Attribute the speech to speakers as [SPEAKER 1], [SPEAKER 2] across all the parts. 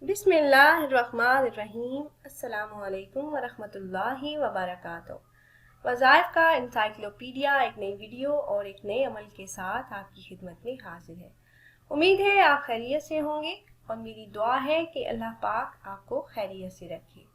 [SPEAKER 1] बिस्मिल्लाहिर्रहमानिर्रहीम। अस्सलामुअलैकुम वरहमतुल्लाहि वबरकातुहू। वज़ाइफ का इंसाइक्लोपीडिया एक नई वीडियो और एक नए अमल के साथ आपकी खिदमत में हाजिर है। उम्मीद है आप खैरियत से होंगे और मेरी दुआ है कि अल्लाह पाक आपको खैरियत से रखे।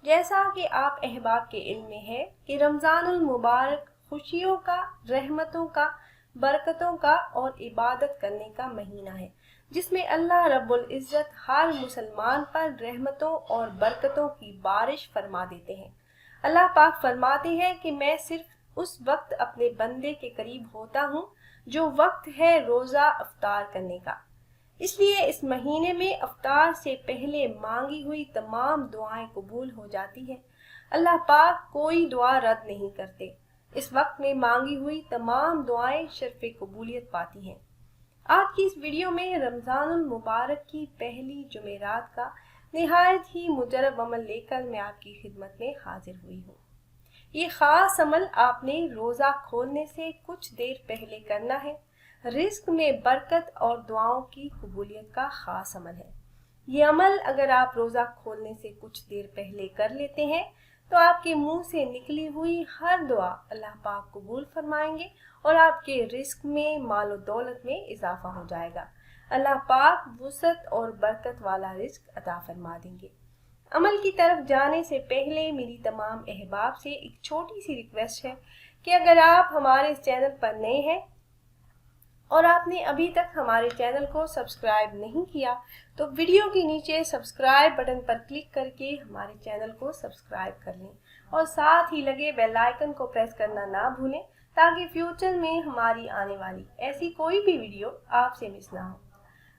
[SPEAKER 1] जैसा कि आप अहबाब के इल्म में है कि रमज़ानुल मुबारक खुशियों का, रहमतों का, बरकतों का और इबादत करने का महीना है, जिसमें अल्लाह रब्बुल इज़्ज़त हर मुसलमान पर रहमतों और बरकतों की बारिश फरमा देते हैं। अल्लाह पाक फरमाते हैं कि मैं सिर्फ उस वक्त अपने बंदे के करीब होता हूँ जो वक्त है रोज़ा अफ्तार करने का। इसलिए इस महीने में अफ्तार से पहले मांगी हुई तमाम दुआएं कबूल हो जाती हैं। अल्लाह पाक कोई दुआ रद्द नहीं करते। इस वक्त में मांगी हुई तमाम दुआएं शर्फ़ कबूलियत पाती हैं। आज की इस वीडियो में रमज़ानुल मुबारक की पहली जुमेरात का निहायत ही मुजरब अमल लेकर मैं आपकी खिदमत में हाजिर हुई हूँ। ये ख़ास अमल आपने रोज़ा खोलने से कुछ देर पहले करना है। रिस्क में बरकत और दुआओं की कबूलियत का ख़ास अमल है। ये अमल अगर आप रोज़ा खोलने से कुछ देर पहले कर लेते हैं तो आपके मुंह से निकली हुई हर दुआ अल्लाह पाक कबूल फरमाएंगे और आपके रिस्क में, माल और दौलत में इजाफा हो जाएगा। अल्लाह पाक वुसअत और बरकत वाला रिस्क अता फरमा देंगे। अमल की तरफ जाने से पहले मेरी तमाम अहबाब से एक छोटी सी रिक्वेस्ट है कि अगर आप हमारे इस चैनल पर नए हैं और आपने अभी तक हमारे चैनल को सब्सक्राइब नहीं किया तो वीडियो के नीचे सब्सक्राइब बटन पर क्लिक करके हमारे चैनल को सब्सक्राइब कर लें और साथ ही लगे बेल आइकन को प्रेस करना ना भूलें ताकि फ्यूचर में हमारी आने वाली ऐसी कोई भी वीडियो आपसे मिस ना हो।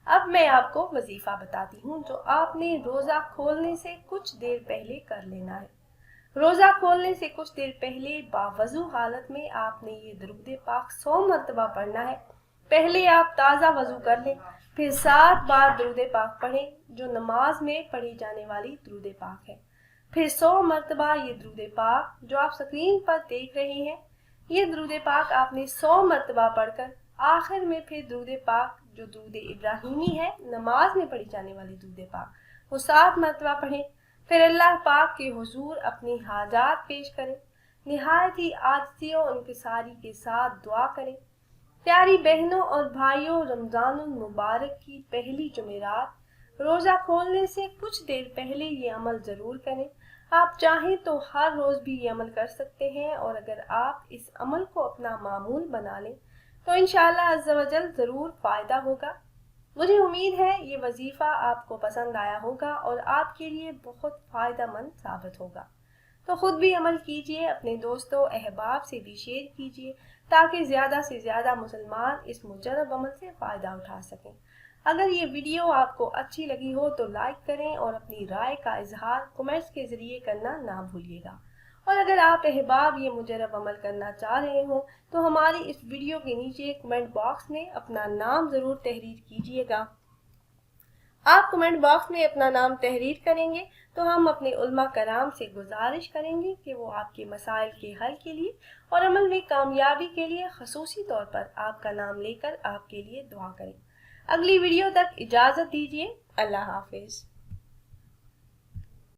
[SPEAKER 1] अब मैं आपको वजीफा बताती हूँ जो आपने रोज़ा खोलने से कुछ देर पहले कर लेना है। रोज़ा खोलने से कुछ देर पहले बावजू हालत में आपने ये दुरूद पाक 100 मरतबा पढ़ना है। पहले आप ताज़ा वज़ू कर लें, फिर 7 बार दुरूद पाक पढ़ें जो नमाज में पढ़ी जाने वाली दुरूद पाक है। फिर 100 मरतबा ये दुरूद पाक जो आप स्क्रीन पर देख रहे हैं, ये दुरूद पाक आपने 100 मरतबा पढ़कर आखिर में फिर दुरूद पाक जो दुरूद इब्राहिमी है, नमाज में पढ़ी जाने वाली दुरूद पाक, वो 7 मरतबा पढ़ें। फिर अल्लाह पाक के हुजूर अपनी हाजात पेश करें, निहायत ही आजिज़ी और इंकिसारी के साथ दुआ करें। प्यारी बहनों और भाइयों, रमज़ानुल मुबारक की पहली जुमेरात रोज़ा खोलने से कुछ देर पहले ये अमल ज़रूर करें। आप चाहें तो हर रोज़ भी ये अमल कर सकते हैं और अगर आप इस अमल को अपना मामूल बना लें तो इंशाअल्लाह अज़्ज़ा वजल ज़रूर फ़ायदा होगा। मुझे उम्मीद है ये वजीफ़ा आपको पसंद आया होगा और आपके लिए बहुत फ़ायदेमंद साबित होगा। तो ख़ुद भी अमल कीजिए, अपने दोस्तों अहबाब से भी शेयर कीजिए ताकि ज़्यादा से ज़्यादा मुसलमान इस मुजरब अमल से फ़ायदा उठा सकें। अगर ये वीडियो आपको अच्छी लगी हो तो लाइक करें और अपनी राय का इजहार कमेंट्स के ज़रिए करना ना भूलिएगा। और अगर आप अहबाब ये मुजरब अमल करना चाह रहे हो तो हमारी इस वीडियो के नीचे कमेंट बॉक्स में अपना नाम ज़रूर तहरीर कीजिएगा। आप कमेंट बॉक्स में अपना नाम तहरीर करेंगे तो हम अपने उलमा कराम से गुजारिश करेंगे कि वो आपके मसाइल के हल के लिए और अमल में कामयाबी के लिए खसूसी तौर पर आपका नाम लेकर आपके लिए दुआ करें। अगली वीडियो तक इजाज़त दीजिए। अल्लाह हाफिज़।